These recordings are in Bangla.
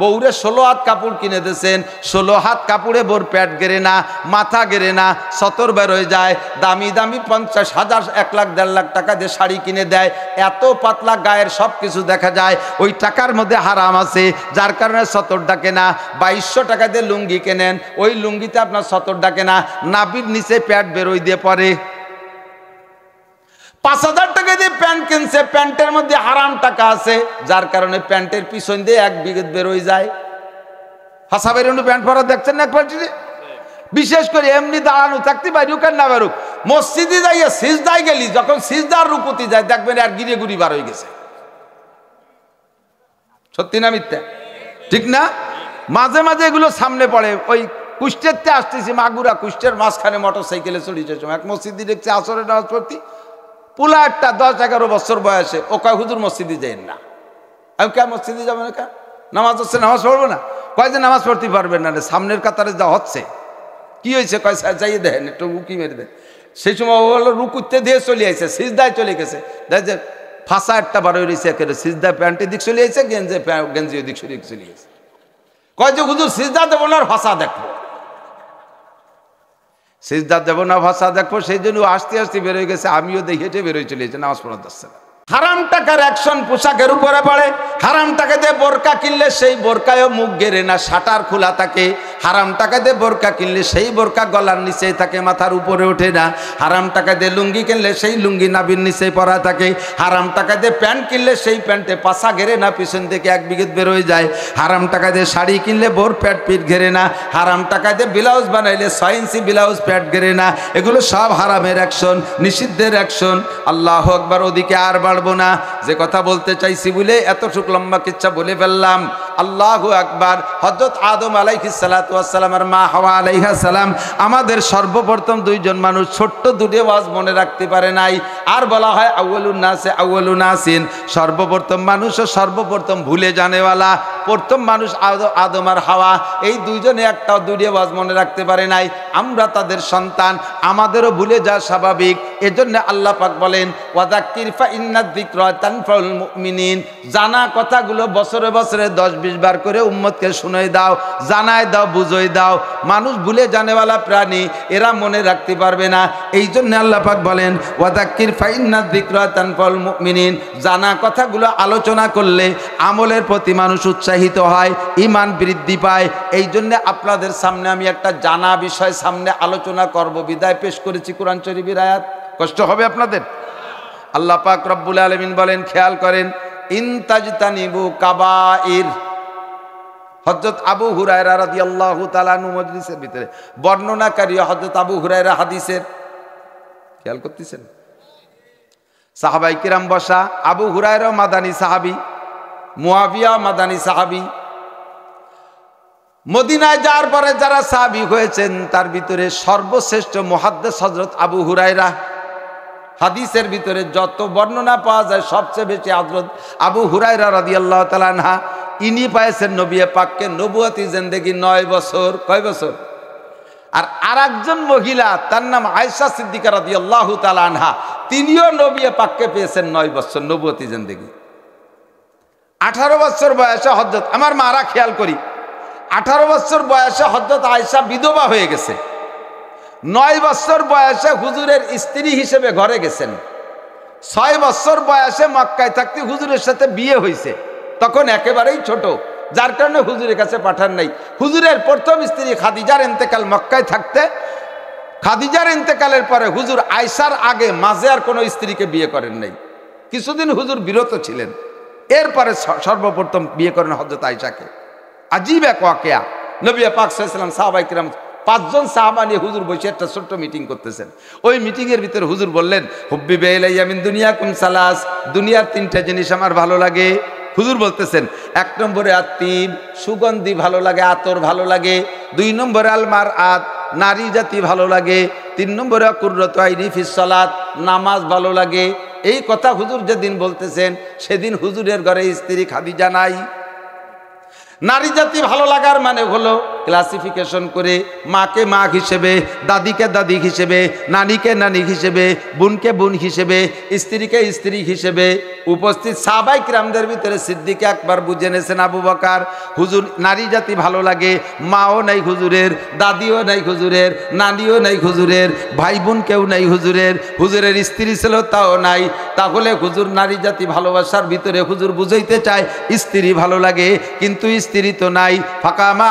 বউরে 16 হাত কাপড় কিনে দিয়েছেন, 16 হাত কাপড়ে বোর পেট গেরে না, মাথা গেরে না, সতর বের হয়ে যায়। দামি দামি 50,000 1 লাখ 1.5 লাখ টাকা দিয়ে শাড়ি কিনে দেয়, এত পাতলা গায়ের সব কিছু দেখা যায়। ওই টাকার মধ্যে হারাম আছে, যার কারণে সতর ডাকে না। 2200 টাকা দিয়ে লুঙ্গি কেনেন, ওই লুঙ্গিতে আপনার সতর ডাকে না, নাভির নিচে পেট বেরোয় দিয়ে পরে। 5000 টাকা দিয়ে প্যান্ট কিনছে, প্যান্টের মধ্যে হারাম টাকা আছে, যার কারণে প্যান্টের পিছন দিয়ে 1 বিঘত বেরোয় যায়। হাসা বেরোনো প্যান্ট পরা দেখছেন না একবার? বিশেষ করে এমনি দাঁড়ানো থাকতে বাইরেও কেন না বেরুক, মসজিদে যাইয়া সিজদায় গেলি, যখন সিজদার রুকুতে যায় দেখবেন আর গিরে গুড়ি বার হয়ে গেছে। সত্যি না মিথ্যা? ঠিক না? মাঝে মাঝে এগুলো সামনে পড়ে। ওই কুষ্টেরতে আসতেছি, মাগুরা কুষ্টের মাঝখানে মোটরসাইকেলে চলিয়েছে এক মসজিদে দেখছি আসরের নামাজ পড়তি, পুলা একটা 10-11 বছর বয়সে, ও কয় হুজুর মসজিদে যাই না। আমি কে মসজিদে যাবো না? কে নামাজ হচ্ছে, নামাজ পড়বো না? কয় যে নামাজ পড়তে পারবেন না, সামনের কাতারে যা হচ্ছে। কি হয়েছে? কয় যাইয়ে দেন একটু উকি মেরে দেন। সেই সময় ও হলো রুকুতে দিয়ে চলে আসছে, সিজদায় চলে গেছে, দেখ যে ফাঁসা একটা বার হয়ে রয়েছে একেবারে, সিজদায় প্যান্টের দিক চলে আসছে, গেঞ্জি দিক চলে গেছে। কয় যে হুজুর সিজদা দেবো না, আর ভাষা দেখবো। সিজদা দেবো না, ভাষা দেখবো, সেই জন্য আস্তে আস্তে বেরোয় গেছে। আমিও দেখে হেঁটে বেরোয় চলে গেছে, নামাজ পড়া যাচ্ছে না। হারাম টাকার অ্যাকশন পোশাকের উপরে পড়ে। হারাম টাকা দিয়ে বোরকা কিনলে সেই বোরকায়ও মুখ গেরে না, শাটার খোলা থাকে। হারাম টাকা দিয়ে বোরকা কিনলে সেই বোরকা গলার নিচেই থাকে, মাথার উপরে ওঠে না। হারাম টাকা দিয়ে লুঙ্গি কিনলে সেই লুঙ্গি নাভির নিচেই পরা থাকে। হারাম টাকা দিয়ে প্যান্ট কিনলে সেই প্যান্টে পাছা ঘেরে না, পিছন থেকে 1 বিঘত বেরোয় যায়। হারাম টাকা দিয়ে শাড়ি কিনলে বোর প্যাট পিঠ ঘেরে না। হারাম টাকা দিয়ে ব্লাউজ বানাইলে 6 ইঞ্চি ব্লাউজ প্যাট ঘেরে না। এগুলো সব হারামের অ্যাকশন, নিষিদ্ধের অ্যাকশন। আল্লাহু আকবার। ওদিকে আর বাড়বো না, যে কথা বলতে চাইছি বলে এতটুকু লম্বা কিচ্ছা বলে ফেললাম। আল্লাহু আকবার। হযরত আদম আলাইহিস সালাতু ওয়াস সালাম আর মা হাওয়া আলাইহিস সালাম আমাদের সর্বপ্রথম 2 জন মানুষ, ছোট্ট 2টি ওয়াজ মনে রাখতে পারে নাই। আর বলা হয় আউয়ালুন নাসে আউয়ালুন নাসিন, সর্বপ্রথম মানুষ ও সর্বপ্রথম ভুলে জানেওয়ালা। প্রথম মানুষ আদম আর হাওয়া, এই 2 জনে একটাও 2টি ওয়াজ মনে রাখতে পারে নাই। আমরা তাদের সন্তান, আমাদেরও ভুলে যাওয়া স্বাভাবিক। এজন্য আল্লাহ পাক বলেন ওয়াযাক্কির ফা ইন্নায যিকরা তানফাউল মুমিনিন, জানা কথাগুলো বছরে বছরে 10-20 বার করে উম্মতকে শুনাই দাও, জানায় দাও, বুঝাই দাও। মানুষ ভুলে জানেওয়ালা প্রাণী, এরা মনে রাখতে পারবে না। এই জন্য আল্লাহ পাক বলেন ওয়াযাক্কির ফা ইন্নায যিকরা তানফাউল মুমিনিন, জানা কথাগুলো আলোচনা করলে আমলের প্রতি মানুষ উৎসাহিত হয়, ঈমান বৃদ্ধি পায়। এই জন্য আপনাদের সামনে আমি একটা জানা বিষয় সামনে আলোচনা করব, বিদায় পেশ করেছি কোরআন শরীফের আয়াত। কষ্ট হবে আপনাদের? আল্লাহ পাক রব্বুল আলামিন বলেন, খেয়াল করেন, ইন তাজতানিবু কাবাইর। হযরত আবু হুরায়রা রাদিয়াল্লাহু তাআলা আনহু মজলিসের ভিতরে বর্ণনাকারী হযরত আবু হুরায়রা হাদিসের, খেয়াল করতেছেন? সাহাবায়ে কিরাম বসা, আবু হুরায়রা মাদানী সাহাবী, মুয়াবিয়া মাদানী সাহাবী। মদিনায় যাওয়ার পরে যারা সাহাবী হয়েছেন তার ভিতরে সর্বশ্রেষ্ঠ মুহাদ্দিস হযরত আবু হুরায়রা। হাদিসের ভিতরে যত বর্ণনা পাওয়া যায় সবচেয়ে বেশি হযরত আবু হুরায়রা রাদিয়াল্লাহু তাআলা আনহা। ইনি পাইছেন নবী পাককে নবুয়তি জিন্দেগি 9 বছর। কয় বছর? আর আরেকজন মহিলা, তার নাম আয়েশা সিদ্দিকা রাদিয়াল্লাহু তাআলা আনহা, তিনিও নবী পাককে পেয়েছেন 9 বছর নবুয়তি জিন্দেগি। 18 বছর বয়সে হযরত, আমার মারা খেয়াল করি, 18 বছর বয়সে হযরত আয়েশা বিধবা হয়ে গেছে। 9 বছর বয়সে হুজুরের স্ত্রী হিসেবে ঘরে গেছেন। 6 বছর বয়সে মক্কায় থাকতে হুজুরের সাথে বিয়ে হয়েছে, তখন একেবারেই ছোট, যার কারণে হুজুরের কাছে পাঠান নাই। হুজুরের প্রথম স্ত্রী খাদিজার ইন্তেকাল মক্কায় থাকতে, খাদিজার ইন্তেকালের পরে হুজুর আয়েশার আগে মাঝে আর কোনো স্ত্রীকে বিয়ে করেন নাই। কিছুদিন হুজুর বিরত ছিলেন, এরপরে সর্বপ্রথম বিয়ে করেন হযরত আয়েশাকে। আজীব এক ওয়াকিয়া। নবী পাক সাল্লাল্লাহু আলাইহি ওয়াসাল্লাম, সাহাবায়ে কিরাম 5 জন সাহাবা নিয়ে হুজুর বসে একটা ছোট্ট মিটিং করতেছেন। ওই মিটিংয়ের ভিতরে হুজুর বললেন, হুব্বিবা ইলাইয়া মিন দুনিয়াকুম সালাস, দুনিয়ার 3টা জিনিস আমার ভালো লাগে। হুজুর বলতেছেন, 1 নম্বরে আত্তিব, সুগন্ধি ভালো লাগে, আতর ভালো লাগে। 2 নম্বরে আল মারআত, নারী জাতি ভালো লাগে। 3 নম্বরে কুররাতু আইনি ফিস সালাত, নামাজ ভালো লাগে। এই কথা হুজুর যেদিন বলতেছেন সেদিন হুজুরের ঘরে স্ত্রী খাদিজা নাই। নারী জাতি ভালো লাগার মানে হলো ক্লাসিফিকেশন করে মাকে মা হিসেবে, দাদিকে দাদি হিসেবে, নানিকে নানি হিসেবে, বোনকে বোন হিসেবে, স্ত্রীকে স্ত্রী হিসেবে উপস্থিত সাহাবায়ে কিরামদের ভিতরে সিদ্দিক আকবর বুঝে নিয়েছেন আবু বকর হুজুর নারী জাতি ভালো লাগে, মাও নাই হুজুরের, দাদিও নাই হুজুরের, নানিও নাই হুজুরের, ভাই বোন কেউ নাই হুজুরের, হুজুরের স্ত্রী ছিল তাও নাই। তাহলে হুজুর নারী জাতি ভালোবাসার ভিতরে হুজুর বুঝাইতে চায় স্ত্রী ভালো লাগে, কিন্তু স্ত্রী তো নাই। ফাকামা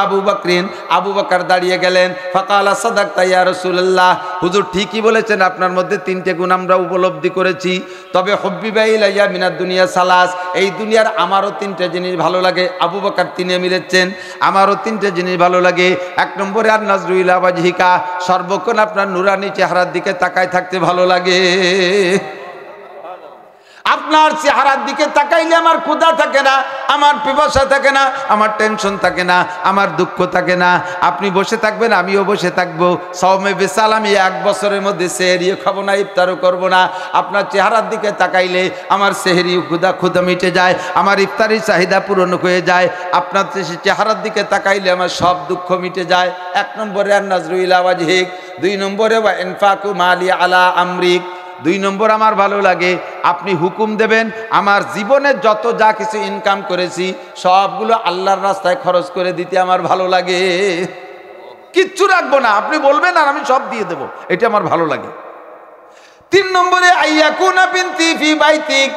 আবু বকরিন, আবু বকর দাঁড়িয়ে গেলেন। ফাকালা সাদাকতা ইয়া রাসূলুল্লাহ, হুজুর ঠিকই বলেছেন, আপনার মধ্যে তিনটে গুণ আমরা উপলব্ধি করেছি। তবে হুব্বিবা ইলাইয়া মিনাদ দুনিয়া সালাস, এই দুনিয়ার আমারও তিনটে জিনিস ভালো লাগে। আবু বকর তিনে মিলেছেন, আমারও তিনটে জিনিস ভালো লাগে। এক নম্বরে আর নাজরু ইলা ওয়াজহিকা, সর্বক্ষণ আপনার নুরানি চেহারার দিকে তাকায় থাকতে ভালো লাগে। আপনার চেহারার দিকে তাকাইলে আমার ক্ষুধা থাকে না, আমার পিপাসা থাকে না, আমার টেনশন থাকে না, আমার দুঃখ থাকে না। আপনি বসে থাকবেন, আমিও বসে থাকবো। সওমে বিসাল, আমি 1 বছরের মধ্যে সেহরিও খাবো না, ইফতারও করবো না। আপনার চেহারার দিকে তাকাইলে আমার সেহরি ক্ষুধা মিটে যায়, আমার ইফতারি চাহিদা পূরণ হয়ে যায়। আপনার চেহারার দিকে তাকাইলে আমার সব দুঃখ মিটে যায়। 1 নম্বরে আর নাজরু ইলা ওয়াজহিক। 2 নম্বরে ওয়া ইনফাকু মালি আলা আমরিক। 2 নম্বর আমার ভালো লাগে আপনি হুকুম দেবেন, আমার জীবনে যত যা কিছু ইনকাম করেছি সবগুলো আল্লাহর রাস্তায় খরচ করে দিতে আমার ভালো লাগে, কিচ্ছু রাখবো না, আপনি বলবেন আর আমি সব দিয়ে দেব, এটা আমার ভালো লাগে। 3 নম্বরে আইয়াকুনা বিনতি ফি বাইতিক,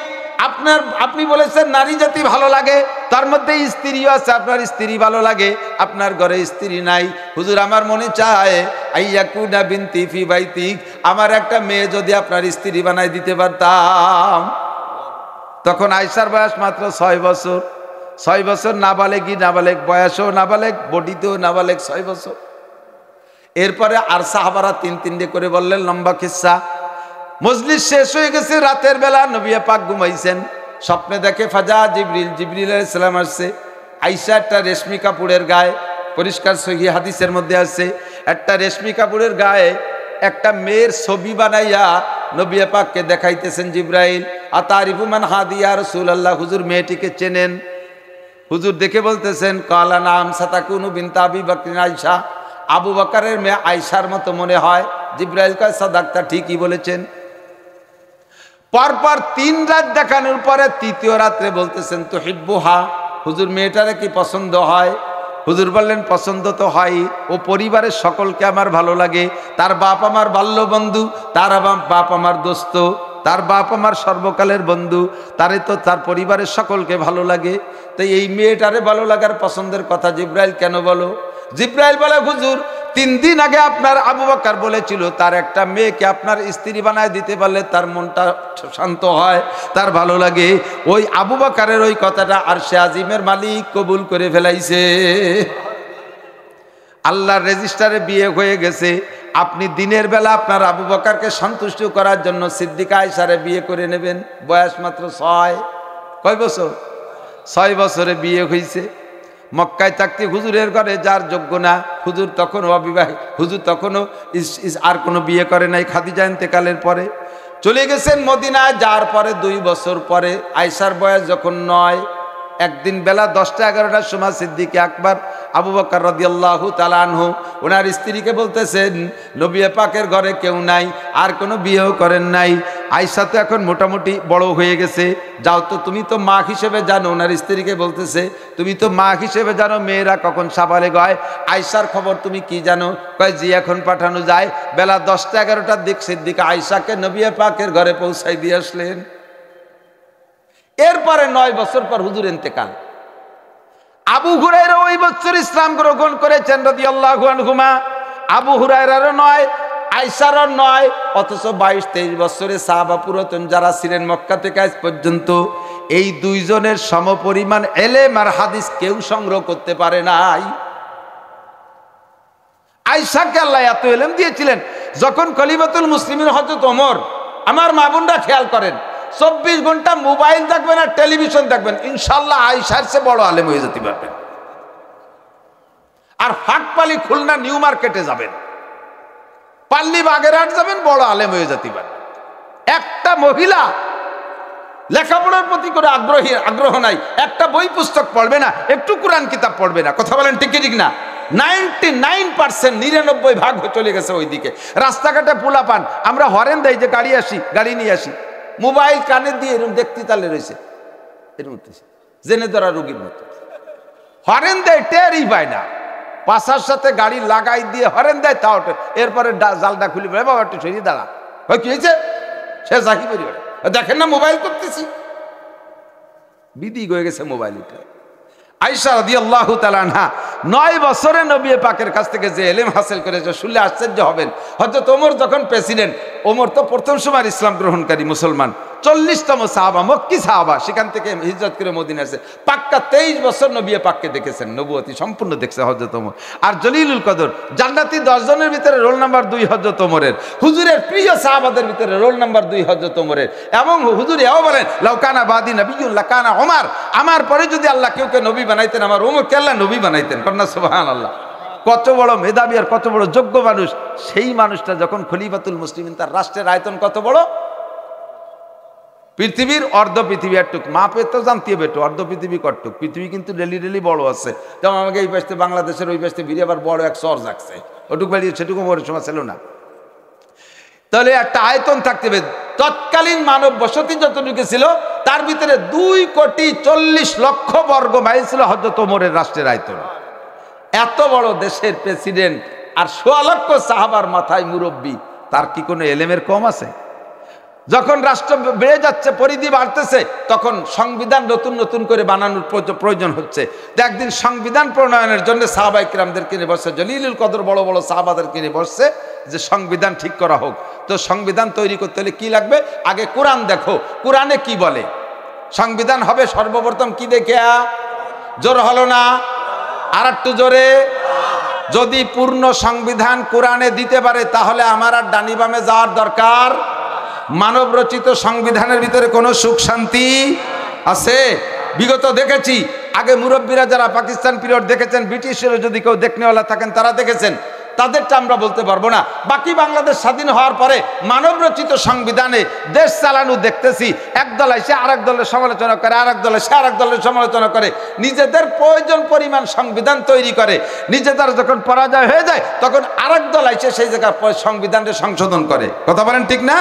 আপনি বলেছেন নারী জাতি ভালো লাগে, তার মধ্যে স্ত্রীও আছে, আপনার স্ত্রী ভালো লাগে, আপনার ঘরে স্ত্রী নাই। হুজুর আমার মনে চায় আইয়াকুনা বিনতি ফি বাইতিক, আমার একটা মেয়ে যদি আপনার স্ত্রী বানাই দিতে পারতাম। তখন আয়েশার বয়স মাত্র 6 বছর। 6 বছর নাবালেগই নাবালেগ, বয়সও নাবালেগ, বডিতেও নাবালেগ, 6 বছর। এরপরে আর সাহাবারা 3 করে বললেন, লম্বা কিসসা। মজলিস শেষ হয়ে গেছে, রাতের বেলা নবী পাক ঘুমাইছেন। স্বপ্নে দেখে ফাজা জিবরিল আলাইহিস সালাম আসছে। আয়েশা একটা রেশমি কাপড়ের গায়ে, পরিষ্কার সহিহ হাদিসের মধ্যে আছে, একটা রেশমি কাপড়ের গায়ে একটা মেয়ের ছবি বানাইয়া নবী পাককে দেখাইতেছেন জিবরাইল। আতারিফু মান হাদি ইয়া রাসূলুল্লাহ, হুজুর মেয়েটিকে চেনেন? হুজুর দেখে বলতেছেন, কালা নাম সাতাকুনু বিনতা আবি বকর আয়েশা, আবু বকরের মেয়ে আয়েশার মতো মনে হয়। জিবরাইল কয় সাদাকতা, ঠিকই বলেছেন। পরপর 3 রাত দেখানোর পরে 3য় রাত্রে বলতেছেন তুহিব্বুহা, হুজুর মেয়েটারে কি পছন্দ হয়? হুজুর বললেন পছন্দ তো হয়, ও পরিবারের সকলকে আমার ভালো লাগে, তার বাপ আমার বাল্য বন্ধু, তার বাপ আমার দোস্ত, তার বাপ আমার সর্বকালের বন্ধু, তারে তো তার পরিবারের সকলকে ভালো লাগে। তাই এই মেয়েটারে ভালো লাগার পছন্দের কথা জিবরাইল কেন বলো? জিবরাইল বলে, হুজুর 3 দিন আগে আপনার আবু বকর বলেছিল তার একটা মেয়েকে আপনার স্ত্রী বানায় দিতে পারলে তার মনটা শান্ত হয়, তার ভালো লাগে। ওই আবু বকরের ওই কথাটা আরশে আজিমের মালিক কবুল করে ফেলাইছে। আল্লাহর রেজিস্টারে বিয়ে হয়ে গেছে। আপনি দিনের বেলা আপনার আবু বকরকে সন্তুষ্ট করার জন্য সিদ্দিকা আয়েশারে বিয়ে করে নেবেন। বয়স মাত্র 6। কয় বছর? 6 বছরে বিয়ে হয়েছে। মক্কায় থাকতে হুজুরের ঘরে যার যোগ্য না, হুজুর তখনও অবিবাহিত, হুজুর তখনও আর কোনো বিয়ে করে নাই। খাদিজা ইন্তেকালের পরে চলে গেছেন মদিনায়। যার পরে 2 বছর পরে আয়েশার বয়স যখন 9, একদিন বেলা 10টা-11টার সময় সিদ্দিক আকবর আবু বকর রাদিয়াল্লাহু তাআলা আনহু ওনার স্ত্রীকে বলতেছেন, নবী পাকের ঘরে কেউ নাই, আর কোনো বিয়েও করেন নাই, আয়েশা তো এখন মোটামুটি বড় হয়ে গেছে, যাও তো, তুমি তো মা হিসেবে জানো। ওনার স্ত্রীকে বলতেছে, তুমি তো মা হিসেবে জানো মেয়েরা কখন সাবালেগ হয়, আয়েশার খবর তুমি কি জানো? কয় জি, এখন পাঠানো যায়। বেলা 10টা-11টার দিক সিদ্দিক আয়েশাকে নবী পাকের ঘরে পৌঁছাই দিয়ে আসলেন। এরপরে 9 বছর পর হুজুর ইন্তেকাল। আবু হুরায়রা ওই বছর ইসলাম গ্রহণ করেছেন রাদিয়াল্লাহু আনহুমা। আবু হুরায়রারও 9, আয়েশারও 9, অথচ 22-23 বছরে সাহাবা পুরাতন যারা ছিলেন মক্কা থেকে আজ পর্যন্ত এই 2 জনের সমপরিমাণ ইলম আর হাদিস কেউ সংগ্রহ করতে পারে নাই। আয়েশাকে আল্লাহ এত ইলম দিয়েছিলেন, যখন খলিফাতুল মুসলিমিন হযরত ওমর, আমার মা বোনরা খেয়াল করেন, 24 ঘন্টা মোবাইল দেখবেন আর টেলিভিশন দেখবেন, ইনশাল্লাহ আয়েশার চেয়ে বড় আলেম হয়ে যেতে পারবেন। আর ফাঁকপালি খুলনা নিউ মার্কেটে যাবেন, পাল্লি বাগেরহাট যাবেন, বড় আলেম হয়ে যেতে পারবেন। একটা মহিলা লেখাপড়ার প্রতি করে আগ্রহ নাই, একটা বই পুস্তক পড়বে না, একটু কোরআন কিতাব পড়বে না। কথা বলেন ঠিক না? 99% 99% চলে গেছে ওইদিকে। রাস্তাঘাটে পোলাপান আমরা হরেন দেয় যে গাড়ি নিয়ে আসি, মোবাইল কানে দিয়ে এরকম দেখতে তালে রয়েছে, এরকম জেনে ধরা রোগীর মতো হরেন দেয়, টেরই পায় না। পাশার সাথে গাড়ি লাগাই দিয়ে হরেন দেয়, তাও এরপরে জালটা খুলে বলে বাবা একটু সরিয়ে দাঁড়া, কি হয়েছে, সে জাকি পরিবার দেখেন না মোবাইল করতেছি, বিধি হয়ে গেছে মোবাইল। আয়েশা রাদিয়াল্লাহু তাআলা আনহা 9 বছরে নবী পাকের কাছ থেকে যে ইলম হাসিল করেছে শুনলে আশ্চর্য হবেন। হযরত ওমর যখন প্রেসিডেন্ট, ওমর তো প্রথম সময় ইসলাম গ্রহণকারী মুসলমান, 40তম সাহাবা, মক্কি সাহাবা, সেখান থেকে হিজরত করে মদিনা আসে। পাক্কা 23 বছর নবী পাককে দেখেছেন, নবুয়তি সম্পূর্ণ দেখছে হযরত ওমর। আর জলিলুল কদর জান্নাতি 10 জনের ভিতরে রোল নাম্বার 2 হযরত ওমরের, হুজুরের প্রিয় সাহাবাদের ভিতরে রোল নাম্বার 2 হযরত ওমরের। এবং হুজুর এও বলেন লাউকানা বাদি নবিয়্যুন লাকানা ওমর, আমার পরে যদি আল্লাহ কেউ নবী বানাইতেন আমার ওমরকে আল্লাহ নবী বানাইতেন। কন্যা সুবহানাল্লাহ। কত বড় মেধাবী আর কত বড় যোগ্য মানুষ। সেই মানুষটা যখন খলিফাতুল মুসলিমিন, তার রাষ্ট্রের আয়তন কত বড়, পৃথিবীর অর্ধ পৃথিবী একটুক মাপে তো জানতে হবে, একটু অর্ধ পৃথিবী কটুক। পৃথিবী কিন্তু ডেলি বড় আছে, যেমন আমাকে এই পাশে বাংলাদেশের ওই পাশে ফিরে আবার বড় এক শহর জাগছে, ওটুক বাড়িয়ে সেটুকু বড় সময় ছিল না। তাহলে একটা আয়তন থাকতে হবে। তৎকালীন মানব বসতি যতটুকু ছিল তার ভিতরে 2,40,00,000 বর্গ মাইল ছিল হযরত ওমরের রাষ্ট্রের আয়তন। এত বড় দেশের প্রেসিডেন্ট আর 1.25 লক্ষ সাহাবার মাথায় মুরব্বী, তার কি কোনো এলেমের কম আছে? যখন রাষ্ট্র বেড়ে যাচ্ছে, পরিধি বাড়তেছে, তখন সংবিধান নতুন করে বানানোর প্রয়োজন হচ্ছে। তো একদিন সংবিধান প্রণয়নের জন্য সাহাবায়ে কিরামদেরকে নিয়ে বসছে, জলিলুল কদর বড় বড় সাহাবাদেরকে নিয়ে বসছে যে সংবিধান ঠিক করা হোক। তো সংবিধান তৈরি করতে হলে কি লাগবে, আগে কোরআন দেখো, কোরআনে কি বলে। সংবিধান হবে সর্বপ্রথম কি দেখে, জোর হলো না, আর একটু জোরে। যদি পূর্ণ সংবিধান কোরআনে দিতে পারে তাহলে আমার আর ডানি বামে যাওয়ার দরকার। মানব রচিত সংবিধানের ভিতরে কোনো সুখ শান্তি আছে? বিগত দেখেছি, আগে মুরব্বীরা যারা পাকিস্তান পিরিয়ড দেখেছেন, ব্রিটিশেরও যদি কেউ দেখনেওয়ালা থাকেন তারা দেখেছেন, তাদেরটা আমরা বলতে পারবো না। বাকি বাংলাদেশ স্বাধীন হওয়ার পরে মানব রচিত সংবিধানে দেশ চালানো দেখতেছি, একদল এসে আরেক দলের সমালোচনা করে, আরেক দল এসে আরেক দলের সমালোচনা করে, নিজেদের প্রয়োজন পরিমাণ সংবিধান তৈরি করে, নিজেদের যখন পরাজয় হয়ে যায় তখন আরেক দল এসে সেই জায়গায় সংবিধানকে সংশোধন করে। কথা বলেন ঠিক না?